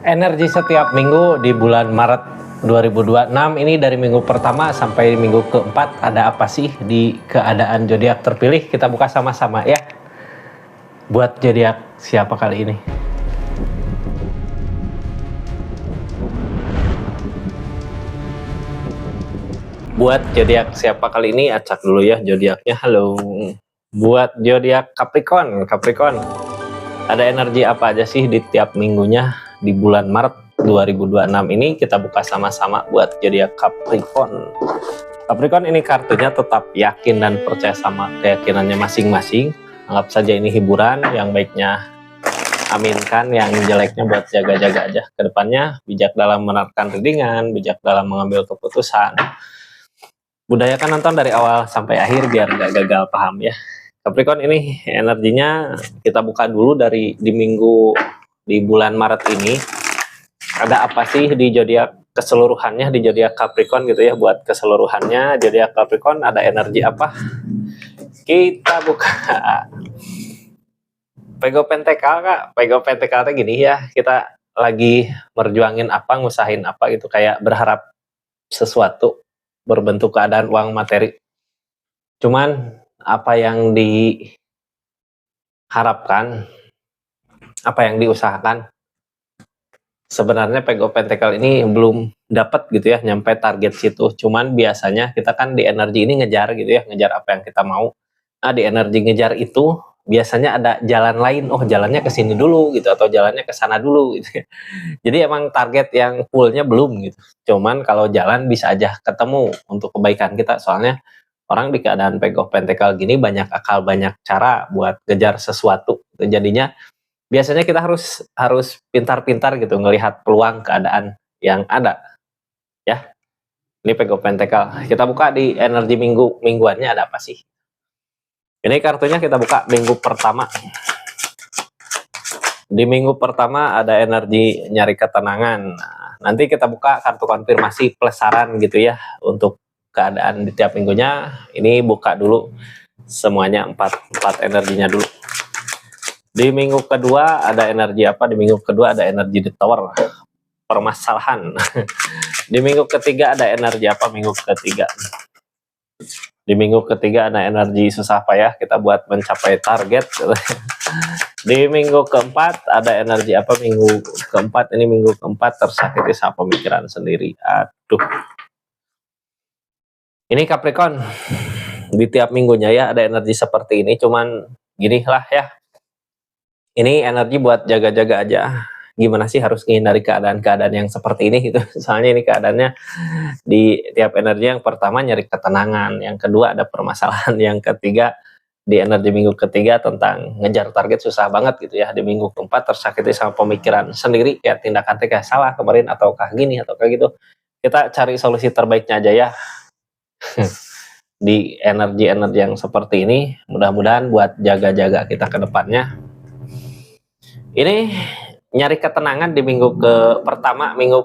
Energi setiap minggu di bulan Maret 2026 ini dari minggu pertama sampai minggu keempat ada apa sih di keadaan zodiak terpilih? Kita buka sama-sama ya. Buat zodiak siapa kali ini? Buat zodiak siapa kali ini? Acak dulu ya zodiaknya. Halo. Buat zodiak Capricorn, ada energi apa aja sih di tiap minggunya di bulan Maret 2026 ini? Kita buka sama-sama buat zodiak Capricorn. Capricorn ini kartunya tetap yakin dan percaya sama keyakinannya masing-masing. Anggap saja ini hiburan, yang baiknya aminkan, yang jeleknya buat jaga-jaga aja. Kedepannya bijak dalam menerapkan readingan, bijak dalam mengambil keputusan. Budayakan nonton dari awal sampai akhir biar nggak gagal paham ya. Capricorn ini energinya kita buka dulu dari di bulan Maret ini. Ada apa sih di zodiak keseluruhannya di zodiak Capricorn gitu ya, buat keseluruhannya zodiak Capricorn ada energi apa? Kita buka Pego Pentakel, Kak. Pego Pentakel gini ya, kita lagi merjuangin apa, ngusahin apa gitu, kayak berharap sesuatu berbentuk keadaan uang materi. Cuman apa yang diharapkan, apa yang diusahakan, sebenarnya Pego Pentacle ini belum dapat gitu ya, nyampe target situ. Cuman biasanya kita kan di energi ini ngejar gitu ya, ngejar apa yang kita mau. Nah, di energi ngejar itu biasanya ada jalan lain, oh jalannya ke sini dulu gitu, atau jalannya ke sana dulu gitu. Jadi emang target yang fullnya belum gitu. Cuman kalau jalan bisa aja ketemu untuk kebaikan kita, soalnya orang di keadaan Peg of Pentacle gini banyak akal, banyak cara buat ngejar sesuatu. Jadinya biasanya kita harus pintar-pintar gitu ngelihat peluang keadaan yang ada ya. Ini Peg of Pentacle. Kita buka di energi mingguannya ada apa sih? Ini kartunya kita buka minggu pertama. Di minggu pertama ada energi nyari ketenangan. Nah, nanti kita buka kartu konfirmasi plus saran gitu ya untuk keadaan di tiap minggunya. Ini buka dulu semuanya empat energinya dulu. Di minggu kedua ada energi apa? Di minggu kedua ada energi The Tower, permasalahan. Di minggu ketiga ada energi apa? Minggu ketiga. Di minggu ketiga ada energi susah payah kita buat mencapai target. Di minggu keempat ada energi apa? Minggu keempat, ini minggu keempat tersakiti sama pemikiran sendiri. Aduh. Ini Capricorn di tiap minggunya ya ada energi seperti ini, cuman gini lah ya. Ini energi buat jaga-jaga aja. Gimana sih harus menghindari keadaan-keadaan yang seperti ini gitu. Soalnya ini keadaannya di tiap energi, yang pertama nyari ketenangan, yang kedua ada permasalahan, yang ketiga di energi minggu ketiga tentang ngejar target susah banget gitu ya. Di minggu keempat tersakiti sama pemikiran sendiri, kayak tindakan kayak salah kemarin ataukah gini ataukah gitu. Kita cari solusi terbaiknya aja ya. Di energi-energi yang seperti ini, mudah-mudahan buat jaga-jaga kita ke depannya. Ini nyari ketenangan di minggu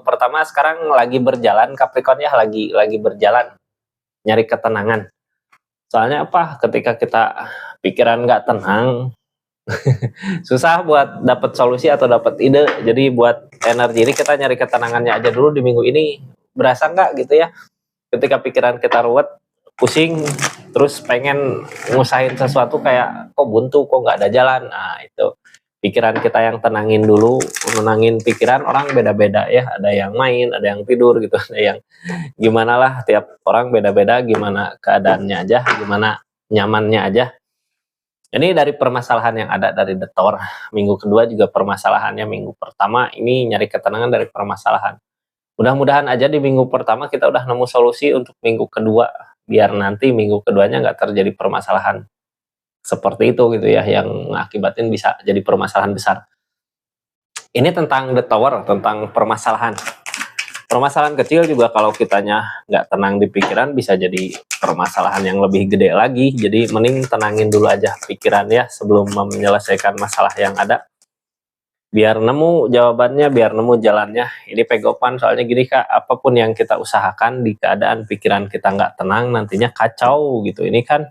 pertama sekarang lagi berjalan Capricorn ya, lagi berjalan nyari ketenangan. Soalnya apa? Ketika kita pikiran nggak tenang, susah buat dapat solusi atau dapat ide. Jadi buat energi ini kita nyari ketenangannya aja dulu di minggu ini. Berasa nggak gitu ya? Ketika pikiran kita ruwet, pusing, terus pengen ngusahin sesuatu kayak kok buntu, kok nggak ada jalan. Nah itu pikiran kita yang tenangin dulu, menenangin pikiran. Orang beda-beda ya, ada yang main, ada yang tidur gitu, ada yang gimana lah, tiap orang beda-beda gimana keadaannya aja, gimana nyamannya aja. Ini dari permasalahan yang ada dari The Tower. Minggu kedua juga permasalahannya, minggu pertama ini nyari ketenangan dari permasalahan. Mudah-mudahan aja di minggu pertama kita udah nemu solusi untuk minggu kedua, biar nanti minggu keduanya nggak terjadi permasalahan seperti itu gitu ya, yang mengakibatin bisa jadi permasalahan besar. Ini tentang The Tower, tentang permasalahan. Permasalahan kecil juga kalau kitanya nggak tenang di pikiran bisa jadi permasalahan yang lebih gede lagi. Jadi mending tenangin dulu aja pikiran ya sebelum menyelesaikan masalah yang ada. Biar nemu jawabannya, biar nemu jalannya. Ini pegopan soalnya gini Kak, apapun yang kita usahakan di keadaan pikiran kita nggak tenang nantinya kacau gitu. Ini kan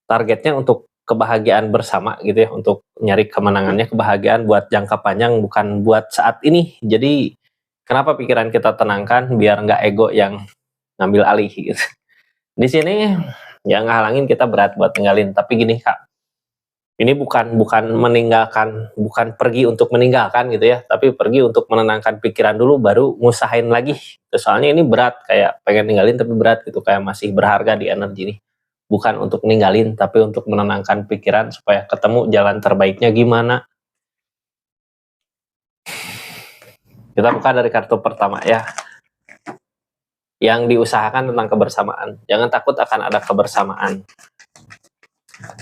targetnya untuk kebahagiaan bersama gitu ya, untuk nyari kemenangannya, kebahagiaan buat jangka panjang bukan buat saat ini. Jadi kenapa pikiran kita tenangkan biar nggak ego yang ngambil alih gitu. Di sini yang ngehalangin kita berat buat tinggalin, tapi gini Kak, ini bukan bukan meninggalkan, bukan pergi untuk meninggalkan gitu ya, tapi pergi untuk menenangkan pikiran dulu baru ngusahain lagi. Soalnya ini berat, kayak pengen ninggalin tapi berat gitu, kayak masih berharga di energi ini. Bukan untuk ninggalin, tapi untuk menenangkan pikiran supaya ketemu jalan terbaiknya gimana. Kita buka dari kartu pertama ya. Yang diusahakan tentang kebersamaan. Jangan takut akan ada kebersamaan.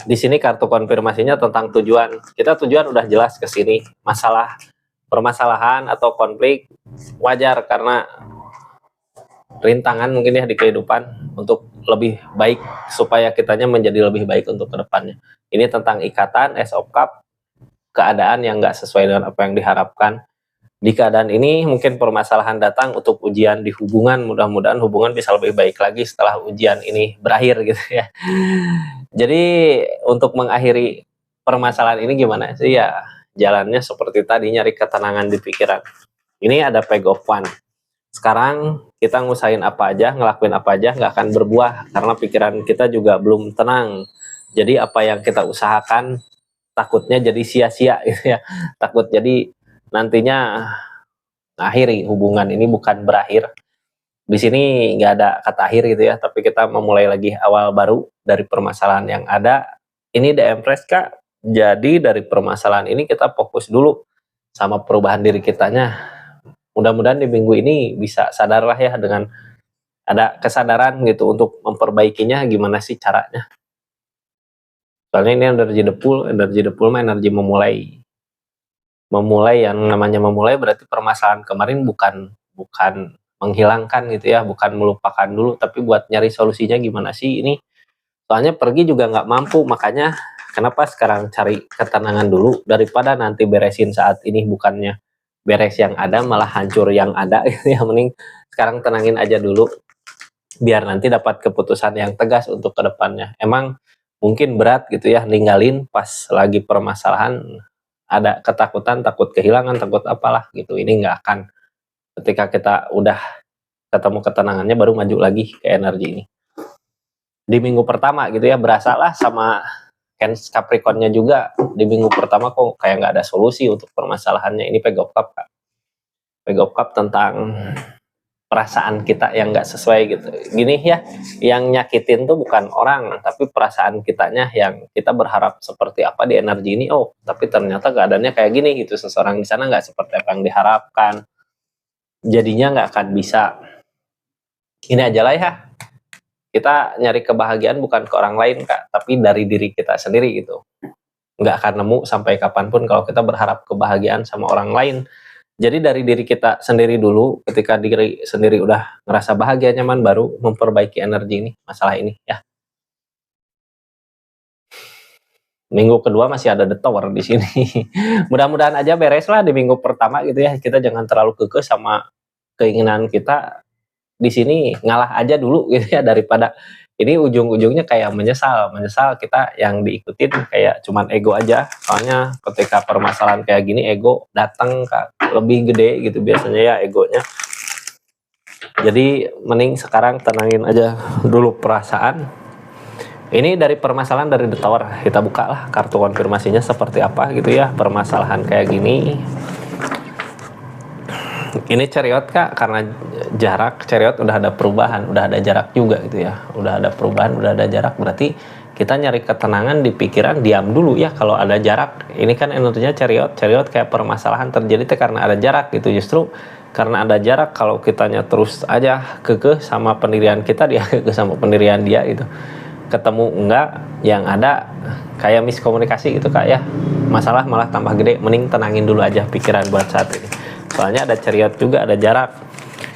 Di sini kartu konfirmasinya tentang tujuan. Kita tujuan udah jelas ke sini. Masalah, permasalahan atau konflik wajar karena rintangan mungkin ya di kehidupan untuk lebih baik supaya kitanya menjadi lebih baik untuk kedepannya. Ini tentang ikatan, Ace of Cup, keadaan yang nggak sesuai dengan apa yang diharapkan. Di keadaan ini mungkin permasalahan datang untuk ujian di hubungan, mudah-mudahan hubungan bisa lebih baik lagi setelah ujian ini berakhir gitu ya. Jadi untuk mengakhiri permasalahan ini gimana sih ya, jalannya seperti tadi, nyari ketenangan di pikiran. Ini ada Page of Wands. Sekarang kita ngusahain apa aja, ngelakuin apa aja nggak akan berbuah karena pikiran kita juga belum tenang. Jadi apa yang kita usahakan takutnya jadi sia-sia gitu ya, takut jadi nantinya akhiri hubungan ini bukan berakhir. Di sini nggak ada kata akhir gitu ya, tapi kita memulai lagi awal baru dari permasalahan yang ada. Ini The Empress Kak. Jadi dari permasalahan ini kita fokus dulu sama perubahan diri kitanya. Mudah-mudahan di minggu ini bisa sadarlah ya, dengan ada kesadaran gitu untuk memperbaikinya gimana sih caranya. Soalnya ini energi the pool mah energi memulai. Memulai, yang namanya memulai berarti permasalahan kemarin bukan menghilangkan gitu ya, bukan melupakan dulu, tapi buat nyari solusinya gimana sih ini. Soalnya pergi juga nggak mampu, makanya kenapa sekarang cari ketenangan dulu daripada nanti beresin saat ini, bukannya beres yang ada malah hancur yang ada gitu ya. Mending sekarang tenangin aja dulu biar nanti dapat keputusan yang tegas untuk kedepannya. Emang mungkin berat gitu ya ninggalin pas lagi permasalahan, ada ketakutan, takut kehilangan, takut apalah gitu. Ini nggak akan. Ketika kita udah ketemu ketenangannya baru maju lagi ke energi ini. Di minggu pertama gitu ya, berasalah sama Capricorn-nya juga di minggu pertama kok kayak nggak ada solusi untuk permasalahannya. Ini Page of Cup Kak. Page of Cup tentang perasaan kita yang nggak sesuai gitu. Gini ya, yang nyakitin tuh bukan orang, tapi perasaan kitanya yang kita berharap seperti apa di energi ini. Oh, tapi ternyata keadaannya kayak gini gitu. Seseorang di sana nggak seperti apa yang diharapkan. Jadinya nggak akan bisa. Ini aja lah ya. Kita nyari kebahagiaan bukan ke orang lain Kak, tapi dari diri kita sendiri gitu. Nggak akan nemu sampai kapanpun kalau kita berharap kebahagiaan sama orang lain. Jadi dari diri kita sendiri dulu, ketika diri sendiri udah ngerasa bahagia, nyaman, baru memperbaiki energi ini, masalah ini ya. Minggu kedua masih ada The Tower di sini. Mudah-mudahan aja beres lah di minggu pertama gitu ya. Kita jangan terlalu kekeh sama keinginan kita. Di sini ngalah aja dulu gitu ya, daripada ini ujung-ujungnya kayak menyesal kita yang diikutin kayak cuman ego aja. Soalnya ketika permasalahan kayak gini ego datang lebih gede gitu biasanya ya egonya. Jadi mending sekarang tenangin aja dulu perasaan. Ini dari permasalahan dari The Tower, kita buka lah kartu konfirmasinya seperti apa gitu ya, permasalahan kayak gini. Ini Chariot Kak, karena jarak Chariot udah ada perubahan, udah ada jarak juga gitu ya. Udah ada perubahan, udah ada jarak, berarti kita nyari ketenangan di pikiran, diam dulu ya kalau ada jarak. Ini kan energinya Chariot kayak permasalahan terjadi karena ada jarak gitu. Justru karena ada jarak, kalau kitanya terus aja kekeh sama pendirian kita, dia kekeh sama pendirian dia gitu. Ketemu enggak, yang ada kayak miskomunikasi gitu Kak ya. Masalah malah tambah gede, mending tenangin dulu aja pikiran buat saat ini. Soalnya ada Chariot juga, ada jarak.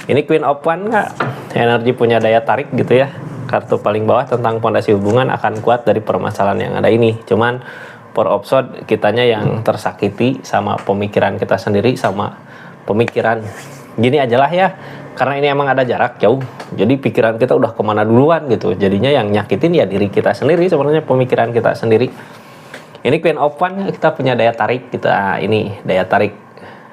Ini Queen of Wands Kak, energi punya daya tarik gitu ya. Kartu paling bawah tentang fondasi hubungan akan kuat dari permasalahan yang ada ini. Cuman Four of Swords, kitanya yang tersakiti sama pemikiran kita sendiri, sama pemikiran gini aja lah ya. Karena ini emang ada jarak jauh, jadi pikiran kita udah kemana duluan gitu. Jadinya yang nyakitin ya diri kita sendiri sebenarnya, pemikiran kita sendiri. Ini Queen of One kita punya daya tarik, kita ini daya tarik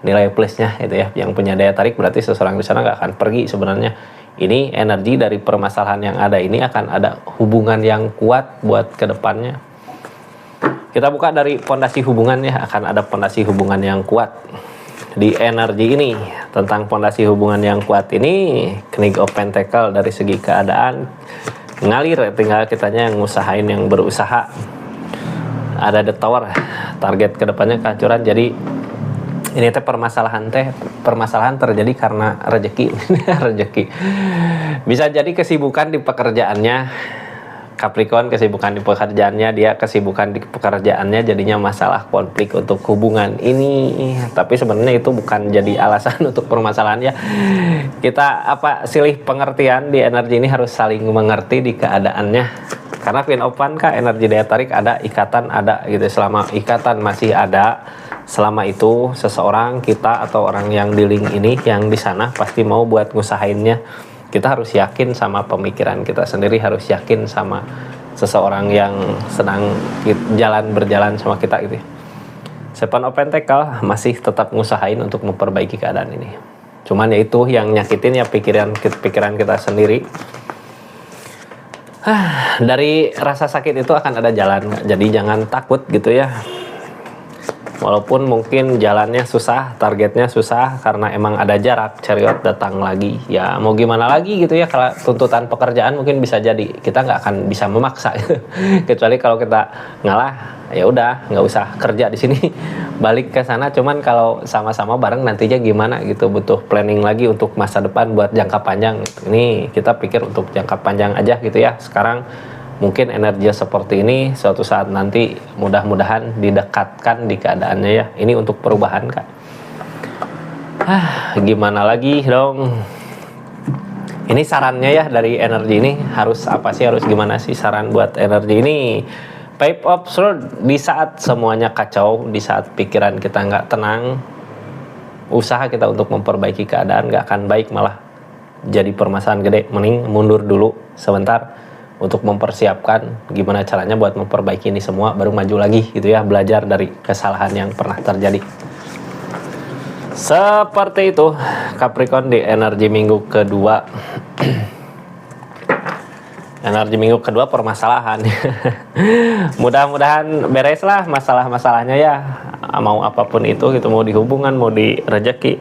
nilai plusnya itu ya. Yang punya daya tarik berarti seseorang di sana nggak akan pergi sebenarnya. Ini energi dari permasalahan yang ada ini akan ada hubungan yang kuat buat kedepannya. Kita buka dari fondasi hubungan ya, akan ada fondasi hubungan yang kuat di energi ini. Tentang fondasi hubungan yang kuat ini, King of Pentacle dari segi keadaan ngalir, tinggal kitanya yang ngusahain, yang berusaha. Ada The Tower, target kedepannya kehancuran. Jadi ini teh permasalahan terjadi karena rezeki. Rezeki bisa jadi kesibukan di pekerjaannya Capricorn, kesibukan di pekerjaannya, dia kesibukan di pekerjaannya jadinya masalah konflik untuk hubungan ini. Tapi sebenarnya itu bukan jadi alasan untuk permasalahan ya. Kita silih pengertian di energi ini, harus saling mengerti di keadaannya. Karena Queen of One kah, energi daya tarik ada, ikatan ada gitu. Selama ikatan masih ada, selama itu seseorang, kita atau orang yang di link ini, yang di sana pasti mau buat ngusahainnya. Kita harus yakin sama pemikiran kita sendiri, harus yakin sama seseorang yang sedang berjalan sama kita gitu. Seven of Pentacle masih tetap ngusahain untuk memperbaiki keadaan ini. Cuman ya itu yang nyakitin ya pikiran kita sendiri. Dari rasa sakit itu akan ada jalan, jadi jangan takut gitu ya. Walaupun mungkin jalannya susah, targetnya susah karena emang ada jarak, Chariot datang lagi. Ya mau gimana lagi gitu ya, kalau tuntutan pekerjaan mungkin bisa jadi kita nggak akan bisa memaksa. Kecuali kalau kita ngalah, ya udah nggak usah kerja di sini, balik ke sana. Cuman kalau sama-sama bareng nantinya gimana gitu, butuh planning lagi untuk masa depan buat jangka panjang. Ini kita pikir untuk jangka panjang aja gitu ya. Sekarang mungkin energi seperti ini suatu saat nanti mudah-mudahan didekatkan di keadaannya ya. Ini untuk perubahan Kak. Gimana lagi dong? Ini sarannya ya dari energi ini, harus apa sih, harus gimana sih saran buat energi ini? Page of Swords, di saat semuanya kacau, di saat pikiran kita nggak tenang, usaha kita untuk memperbaiki keadaan nggak akan baik, malah jadi permasalahan gede. Mending mundur dulu sebentar untuk mempersiapkan gimana caranya buat memperbaiki ini semua, baru maju lagi gitu ya, belajar dari kesalahan yang pernah terjadi. Seperti itu Capricorn di energi minggu kedua. Energi minggu kedua permasalahan. Mudah-mudahan beres lah masalah-masalahnya ya, mau apapun itu gitu, mau di hubungan, mau di rezeki.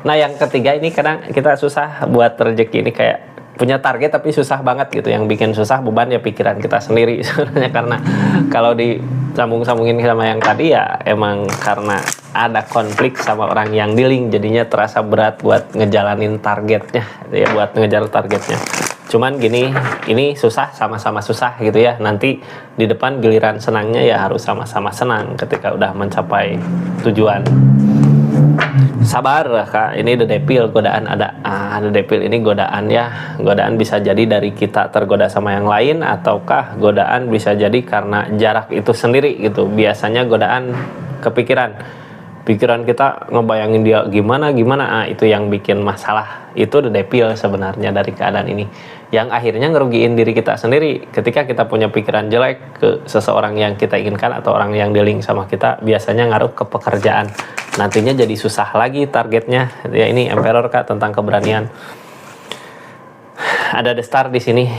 Nah yang ketiga ini kadang kita susah buat rezeki ini, kayak punya target tapi susah banget gitu. Yang bikin susah beban ya pikiran kita sendiri sebenarnya, karena kalau disambung-sambungin sama yang tadi ya emang karena ada konflik sama orang yang dealing, jadinya terasa berat buat ngejalanin targetnya ya, buat ngejar targetnya. Cuman gini, ini susah, sama-sama susah gitu ya. Nanti di depan giliran senangnya ya harus sama-sama senang ketika udah mencapai tujuan. Sabar Kak, ini The Devil, godaan ada. The Devil ini godaan ya. Godaan bisa jadi dari kita tergoda sama yang lain, ataukah godaan bisa jadi karena jarak itu sendiri gitu. Biasanya godaan kepikiran. Pikiran kita ngebayangin dia gimana, itu yang bikin masalah. Itu The Devil sebenarnya dari keadaan ini, yang akhirnya ngerugiin diri kita sendiri. Ketika kita punya pikiran jelek ke seseorang yang kita inginkan atau orang yang dealing sama kita, biasanya ngaruh ke pekerjaan. Nantinya jadi susah lagi targetnya. Ya ini Emperor Kak, tentang keberanian. Ada The Star di sini.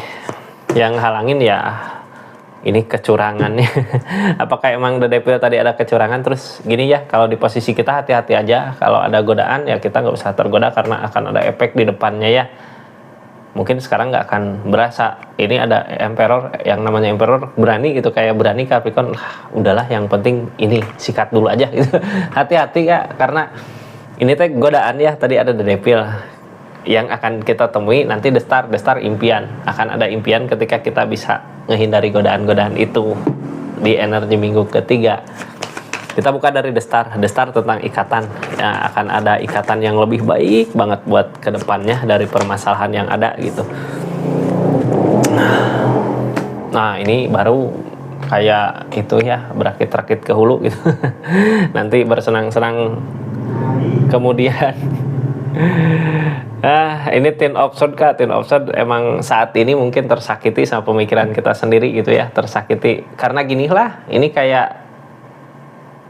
Yang halangin ya ini kecurangannya. Apakah emang The Devil tadi ada kecurangan? Terus gini ya, kalau di posisi kita hati-hati aja. Kalau ada godaan ya kita nggak usah tergoda, karena akan ada efek di depannya ya. Mungkin sekarang nggak akan berasa. Ini ada Emperor, yang namanya Emperor berani gitu, kayak berani Capricorn. Udahlah, yang penting ini sikat dulu aja gitu. Hati-hati Kak, karena ini teh godaan ya. Tadi ada The Devil. Yang akan kita temui nanti The Star impian. Akan ada impian ketika kita bisa menghindari godaan-godaan itu di energi minggu ketiga. Kita buka dari The Star tentang ikatan ya, akan ada ikatan yang lebih baik banget buat kedepannya dari permasalahan yang ada gitu. Nah ini baru kayak itu ya, berakit-rakit ke hulu gitu. Nanti bersenang-senang kemudian. Ini Ten of Swords Kak. Ten of Swords emang saat ini mungkin tersakiti sama pemikiran kita sendiri gitu ya, tersakiti karena gini lah, ini kayak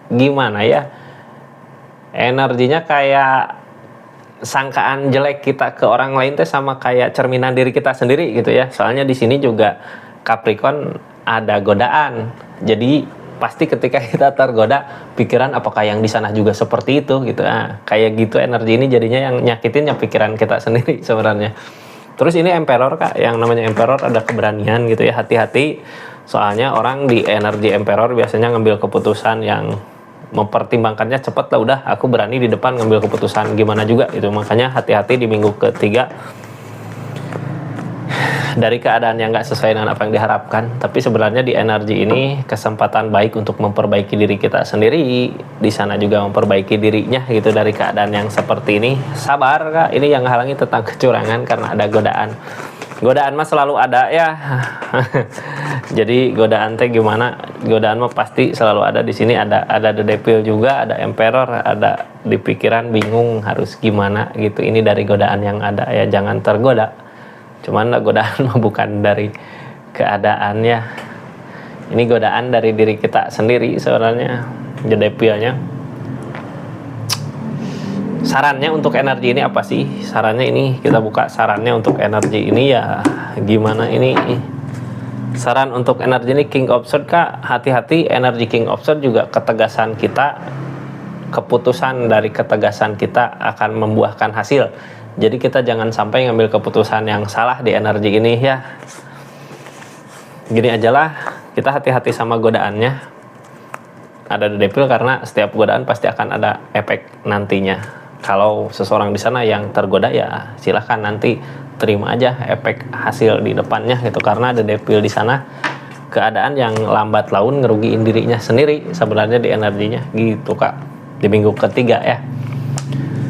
gimana ya, energinya kayak sangkaan jelek kita ke orang lain teh sama kayak cerminan diri kita sendiri gitu ya. Soalnya di sini juga Capricorn ada godaan. Jadi pasti ketika kita tergoda, pikiran apakah yang di sana juga seperti itu gitu. Nah, kayak gitu energi ini jadinya yang nyakitin ya pikiran kita sendiri sebenarnya. Terus ini Emperor Kak, yang namanya Emperor ada keberanian gitu ya, hati-hati. Soalnya orang di energi Emperor biasanya ngambil keputusan yang mempertimbangkannya cepat lah, udah aku berani di depan ngambil keputusan gimana juga itu. Makanya hati-hati di minggu ketiga dari keadaan yang nggak sesuai dengan apa yang diharapkan. Tapi sebenarnya di energi ini kesempatan baik untuk memperbaiki diri kita sendiri, di sana juga memperbaiki dirinya gitu dari keadaan yang seperti ini. Sabar Kak, ini yang halangi tentang kecurangan karena ada godaan. Godaan mah selalu ada ya. Jadi godaan teh gimana? Godaan mah pasti selalu ada. Di sini ada The Devil juga, ada Emperor, ada di pikiran bingung harus gimana gitu. Ini dari godaan yang ada ya, jangan tergoda. Cuman godaan mah bukan dari keadaannya. Ini godaan dari diri kita sendiri sebenarnya. The Devil-nya. Sarannya untuk energi ini apa sih? Sarannya ini kita buka sarannya untuk energi ini ya gimana ini? Saran untuk energi ini King of Swords Kak, hati-hati energi King of Swords juga ketegasan kita, keputusan dari ketegasan kita akan membuahkan hasil. Jadi kita jangan sampai ngambil keputusan yang salah di energi ini ya. Gini aja lah, kita hati-hati sama godaannya. Ada The Devil karena setiap godaan pasti akan ada efek nantinya. Kalau seseorang di sana yang tergoda ya silahkan nanti terima aja efek hasil di depannya gitu, karena The Devil di sana keadaan yang lambat laun ngerugiin dirinya sendiri sebenarnya di energinya gitu Kak. Di minggu ketiga ya.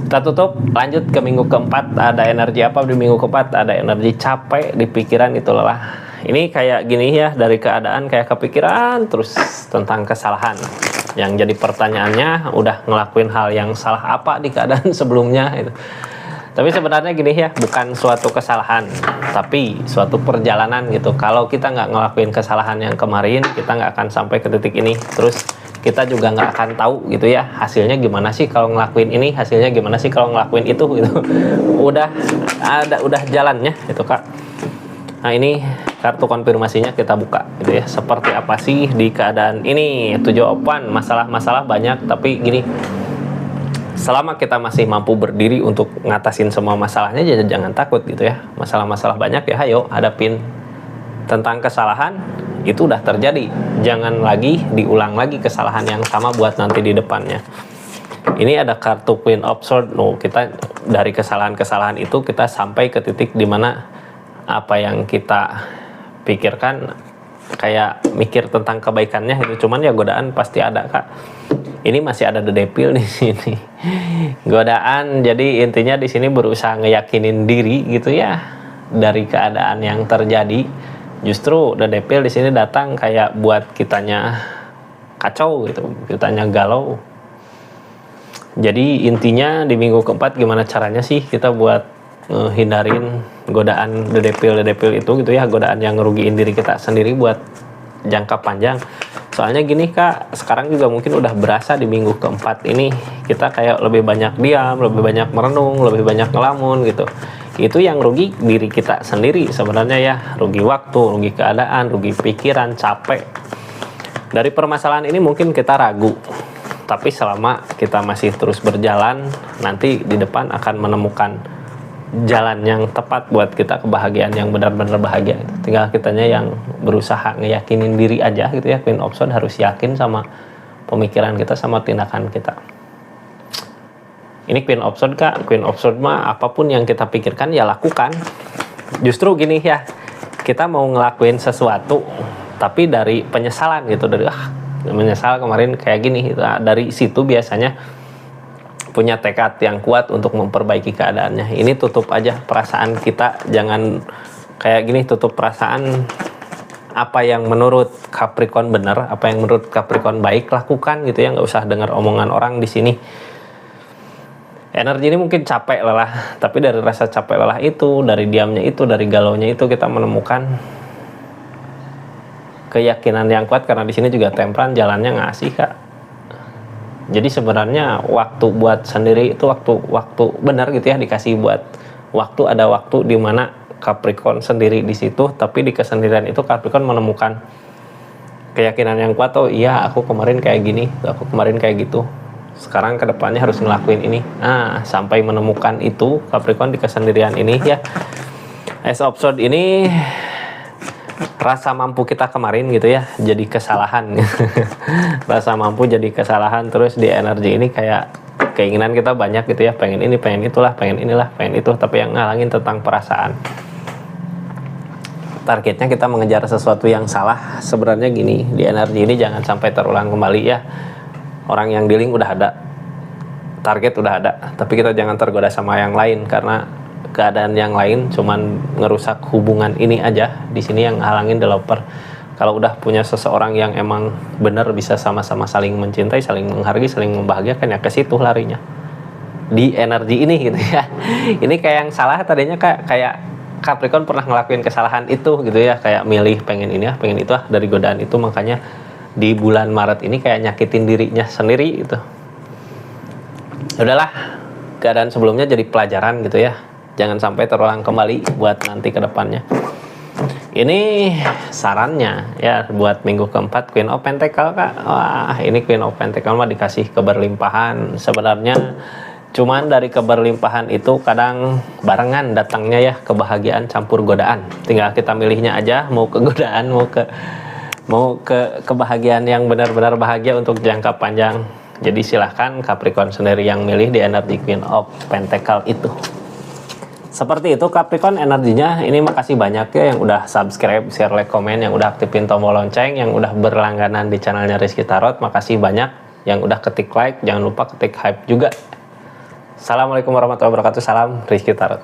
Kita tutup, lanjut ke minggu keempat. Ada energi apa di minggu keempat? Ada energi capek di pikiran, itu lelah. Ini kayak gini ya, dari keadaan kayak kepikiran terus tentang kesalahan. Yang jadi pertanyaannya, udah ngelakuin hal yang salah apa di keadaan sebelumnya itu. Tapi sebenarnya gini ya, bukan suatu kesalahan, tapi suatu perjalanan gitu. Kalau kita nggak ngelakuin kesalahan yang kemarin, kita nggak akan sampai ke titik ini. Terus kita juga nggak akan tahu gitu ya hasilnya gimana sih kalau ngelakuin ini, hasilnya gimana sih kalau ngelakuin itu gitu. udah jalannya gitu Kak. Nah ini kartu konfirmasinya kita buka gitu ya, seperti apa sih di keadaan ini. 7 jawaban, masalah-masalah banyak, tapi gini, selama kita masih mampu berdiri untuk ngatasin semua masalahnya, jangan takut gitu ya. Masalah-masalah banyak ya, ayo hadapin. Tentang kesalahan itu udah terjadi, jangan lagi diulang lagi kesalahan yang sama buat nanti di depannya. Ini ada kartu Queen of Swords. Kita dari kesalahan-kesalahan itu kita sampai ke titik dimana apa yang kita pikirkan kayak mikir tentang kebaikannya itu, cuman ya godaan pasti ada Kak. Ini masih ada The Devil di sini. Godaan, jadi intinya di sini berusaha ngeyakinin diri gitu ya dari keadaan yang terjadi. Justru The Devil di sini datang kayak buat kitanya kacau gitu, kitanya galau. Jadi intinya di minggu keempat gimana caranya sih kita buat hindarin godaan The Devil itu gitu ya, godaan yang ngerugiin diri kita sendiri buat jangka panjang. Soalnya gini Kak, sekarang juga mungkin udah berasa di minggu keempat ini kita kayak lebih banyak diam, lebih banyak merenung, lebih banyak ngelamun gitu. Itu yang rugi diri kita sendiri sebenarnya ya, rugi waktu, rugi keadaan, rugi pikiran, capek. Dari permasalahan ini mungkin kita ragu, tapi selama kita masih terus berjalan, nanti di depan akan menemukan jalan yang tepat buat kita kebahagiaan yang benar-benar bahagia. Tinggal kitanya yang berusaha ngeyakinin diri aja gitu ya. Queen of Swords harus yakin sama pemikiran kita, sama tindakan kita. Ini Queen of Swords Kak. Queen of Swords mah apapun yang kita pikirkan ya lakukan. Justru gini ya, kita mau ngelakuin sesuatu tapi dari penyesalan gitu, dari menyesal kemarin kayak gini gitu. Dari situ biasanya punya tekad yang kuat untuk memperbaiki keadaannya. Ini tutup aja perasaan kita, jangan kayak gini, tutup perasaan. Apa yang menurut Capricorn benar, apa yang menurut Capricorn baik, lakukan gitu ya, nggak usah dengar omongan orang di sini. Energi ini mungkin capek lelah, tapi dari rasa capek lelah itu, dari diamnya itu, dari galaunya itu, kita menemukan keyakinan yang kuat. Karena di sini juga Temperance jalannya ngasih Kak. Jadi sebenarnya waktu buat sendiri itu waktu benar gitu ya, dikasih buat waktu, ada waktu di mana Capricorn sendiri di situ, tapi di kesendirian itu Capricorn menemukan keyakinan yang kuat. Oh iya, aku kemarin kayak gini, aku kemarin kayak gitu, sekarang kedepannya harus ngelakuin ini. Nah, sampai menemukan itu Capricorn di kesendirian ini ya. Ace of Swords ini rasa mampu kita kemarin gitu ya, jadi kesalahan. Rasa mampu jadi kesalahan, terus di energi ini kayak keinginan kita banyak gitu ya, pengen ini, pengen itulah, pengen inilah, pengen itu, tapi yang ngalangin tentang perasaan. Targetnya kita mengejar sesuatu yang salah. Sebenarnya gini, di energi ini jangan sampai terulang kembali ya. Orang yang dealing udah ada, target udah ada, tapi kita jangan tergoda sama yang lain, karena keadaan yang lain cuman ngerusak hubungan ini aja. Di sini yang halangin developer. Kalau udah punya seseorang yang emang bener bisa sama-sama saling mencintai, saling menghargai, saling membahagiakan, ya ke situ larinya. Di energi ini gitu ya. Ini kayak yang salah tadinya kayak Capricorn pernah ngelakuin kesalahan itu gitu ya, kayak milih pengen ini ya, pengen itu dari godaan itu, makanya di bulan Maret ini kayak nyakitin dirinya sendiri gitu. Udahlah, keadaan sebelumnya jadi pelajaran gitu ya, jangan sampai terulang kembali buat nanti ke depannya. Ini sarannya ya buat minggu keempat Queen of Pentacle Kak. Wah, ini Queen of Pentacle mah dikasih keberlimpahan. Sebenarnya cuman dari keberlimpahan itu kadang barengan datangnya ya, kebahagiaan campur godaan. Tinggal kita milihnya aja, mau ke godaan, mau ke kebahagiaan yang benar-benar bahagia untuk jangka panjang. Jadi silahkan Capricorn sendiri yang milih di energi Queen of Pentacle itu. Seperti itu Capricorn energinya. Ini makasih banyak ya yang udah subscribe, share, like, komen, yang udah aktifin tombol lonceng, yang udah berlangganan di channelnya Rizky Tarot. Makasih banyak yang udah ketik like, jangan lupa ketik hype juga. Assalamualaikum warahmatullahi wabarakatuh. Salam Rizky Tarot.